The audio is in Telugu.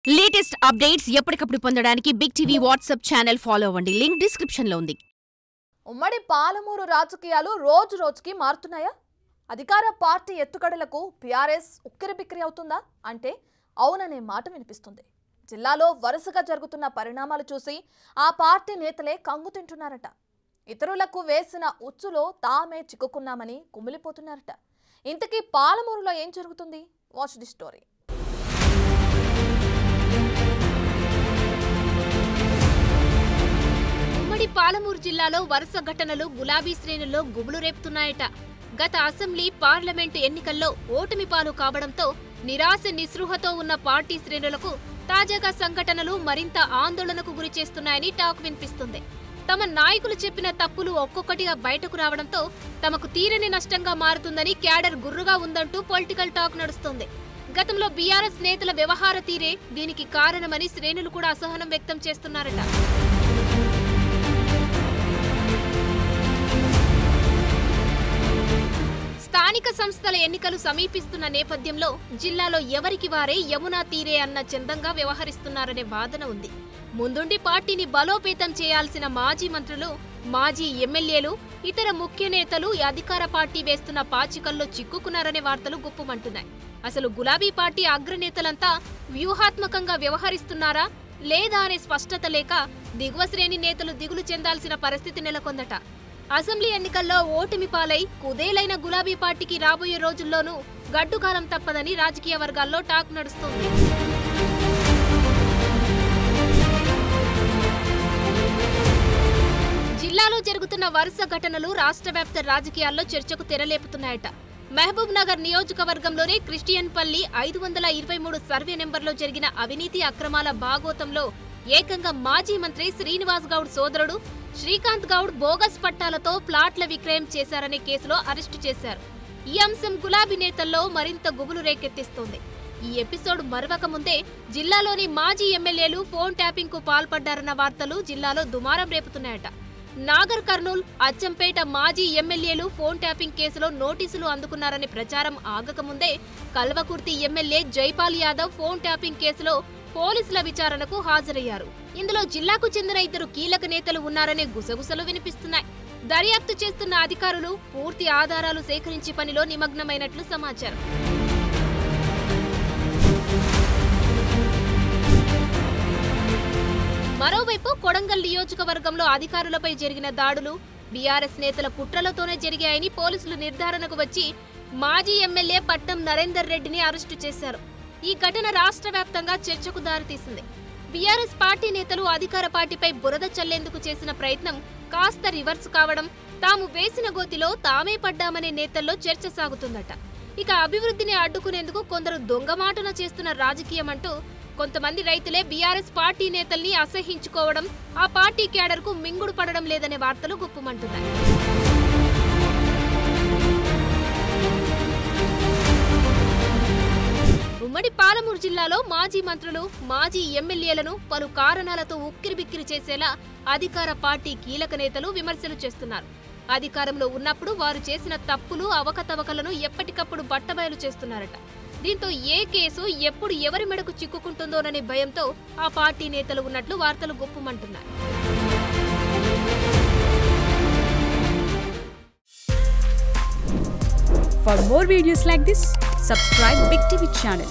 లేటెస్ట్ అప్డేట్స్ ఎప్పటికప్పుడు పొందడానికి big TV WhatsApp channel follow అవ్వండి. లింక్ డిస్క్రిప్షన్ లో ఉంది. ఉమ్మడి పాలమూరు రాజకీయాలు రోజు రోజుకి మారుతున్నాయా? అధికార పార్టీ ఎత్తుగడలకు బీఆర్ఎస్ ఉక్కిరిబిక్కిరి అవుతుందా అంటే అవుననే మాట వినిపిస్తుంది. జిల్లాలో వరుసగా జరుగుతున్న పరిణామాలు చూసి ఆ పార్టీ నేతలే కంగు తింటున్నారట. ఇతరులకు వేసిన ఉచ్చులో తామే చిక్కుకున్నామని కుమిలిపోతున్నారట. ఇంతకీ పాలమూరులో ఏం జరుగుతుంది? Watch the story. ఉమ్మడి పాలమూరు జిల్లాలో వరుస ఘటనలు గులాబీ శ్రేణుల్లో గుబులు రేపుతున్నాయట. గత అసెంబ్లీ, పార్లమెంటు ఎన్నికల్లో ఓటమి పాలు కావడంతో నిరాశ నిస్పృహతో ఉన్న పార్టీ శ్రేణులకు తాజాగా సంఘటనలు మరింత ఆందోళనకు గురిచేస్తున్నాయని టాక్ వినిపిస్తుంది. తమ నాయకులు చెప్పిన తప్పులు ఒక్కొక్కటిగా బయటకు రావడంతో తమకు తీరని నష్టంగా మారుతుందని క్యాడర్ గుర్రుగా ఉందంటూ పొలిటికల్ టాక్ నడుస్తోంది. గతంలో బీఆర్ఎస్ నేతల వ్యవహార తీరే దీనికి కారణమని శ్రేణులు కూడా అసహనం వ్యక్తం చేస్తున్నారట. స్థానిక సంస్థల ఎన్నికలు సమీపిస్తున్న నేపథ్యంలో జిల్లాలో ఎవరికి వారే యమునా తీరే అన్న చందంగా వ్యవహరిస్తున్నారనే వాదన ఉంది. ముందుండి పార్టీని బలోపేతం చేయాల్సిన మాజీ మంత్రులు, మాజీ ఎమ్మెల్యేలు, ఇతర ముఖ్య నేతలు అధికార పార్టీ వేస్తున్న పాచికల్లో చిక్కుకున్నారనే వార్తలు గుప్పుమంటున్నాయి. అసలు గులాబీ పార్టీ అగ్రనేతలంతా వ్యూహాత్మకంగా వ్యవహరిస్తున్నారా లేదా అనే స్పష్టత లేక దిగువ శ్రేణి నేతలు దిగులు చెందాల్సిన పరిస్థితి నెలకొందట. అసెంబ్లీ ఎన్నికల్లో ఓటమి పాలై కుదేలైన గులాబీ పార్టీకి రాబోయే రోజుల్లోనూ గడ్డుకాలం తప్పదని రాజకీయ వర్గాల్లో టాక్ నడుస్తోంది. జిల్లాలో జరుగుతున్న వరుస ఘటనలు రాష్ట్ర వ్యాప్త రాజకీయాల్లో చర్చకు తెరలేపుతున్నాయట. మహబూబ్ నగర్ నియోజకవర్గంలోని క్రిస్టియన్పల్లి 523 సర్వే నెంబర్లో జరిగిన అవినీతి అక్రమాల భాగోతంలో ఏకంగా మాజీ మంత్రి శ్రీనివాస్ గౌడ్ సోదరుడు శ్రీకాంత్ గౌడ్ బోగస్ పట్టాలతో ప్లాట్ల విక్రయం చేశారనే కేసులో అరెస్టు చేశారు. ఈ అంశం గులాబీ నేతల్లో మరింత గుబులు రేకెత్తిస్తోంది. ఈ ఎపిసోడ్ మరవక ముందే జిల్లాలోని మాజీ ఎమ్మెల్యేలు ఫోన్ ట్యాపింగ్ కు పాల్పడ్డారన్న వార్తలు జిల్లాలో దుమారం రేపుతున్నాయట. నాగర్ కర్నూల్, అచ్చంపేట మాజీ ఎమ్మెల్యేలు ఫోన్ ట్యాపింగ్ కేసులో నోటీసులు అందుకున్నారనే ప్రచారం ఆగకముందే Kalwakurthy MLA Jaipal Yadav phone tapping కేసులో పోలీసుల విచారణకు హాజరయ్యారు. ఇందులో జిల్లాకు చెందిన ఇద్దరు కీలక నేతలు ఉన్నారనే గుసగుసలు వినిపిస్తున్నాయి. దర్యాప్తు చేస్తున్న అధికారులు పూర్తి ఆధారాలు సేకరించి పనిలో నిమగ్నమైనట్లు సమాచారం. మరోవైపు కొడంగల్ నియోజకవర్గంలో అధికారులపై జరిగిన దాడులు బీఆర్ఎస్ నేతల కుట్రలతోనే జరిగాయని పోలీసులు నిర్ధారణకు వచ్చి మాజీ ఎమ్మెల్యే పట్నం నరేందర్ రెడ్డిని అరెస్టు చేశారు. ఈ ఘటన రాష్ట్ర వ్యాప్తంగా చర్చకు దారితీసింది. బీఆర్ఎస్ పార్టీ నేతలు అధికార పార్టీపై బురద చల్లేందుకు చేసిన ప్రయత్నం కాస్త రివర్స్ కావడం, తాము వేసిన గోతిలో తామే పడ్డామనే నేతల్లో చర్చ సాగుతుందట. ఇక అభివృద్ధిని అడ్డుకునేందుకు కొందరు దొంగమాటన చేస్తున్న రాజకీయం అంటూ కొంతమంది రైతులే బీఆర్ఎస్ పార్టీ నేతల్ని అసహించుకోవడం, ఆ పార్టీ క్యాడర్కు మింగుడు పడడం లేదనే వార్తలు గుప్పుమంటున్నాయి. ఉమ్మడి పాలమూరు జిల్లాలో మాజీ మంత్రులు, మాజీ ఎమ్మెల్యేలను పలు కారణాలతో ఉక్కిరిబిక్కిరి చేసేలా అధికార పార్టీ కీలక నేతలు విమర్శలు చేస్తున్నారు. అధికారంలో ఉన్నప్పుడు వారు చేసిన తప్పులు, అవకతవకలను ఎప్పటికప్పుడు బట్టబయలు చేస్తున్నారట. దీంతో ఏ కేసు ఎప్పుడు ఎవరి మెడకు చిక్కుకుంటుందోననే భయంతో ఆ పార్టీ నేతలు ఉన్నట్లు వార్తలు గుప్పుమంటున్నాయి. For more videos like this, subscribe Big TV channel.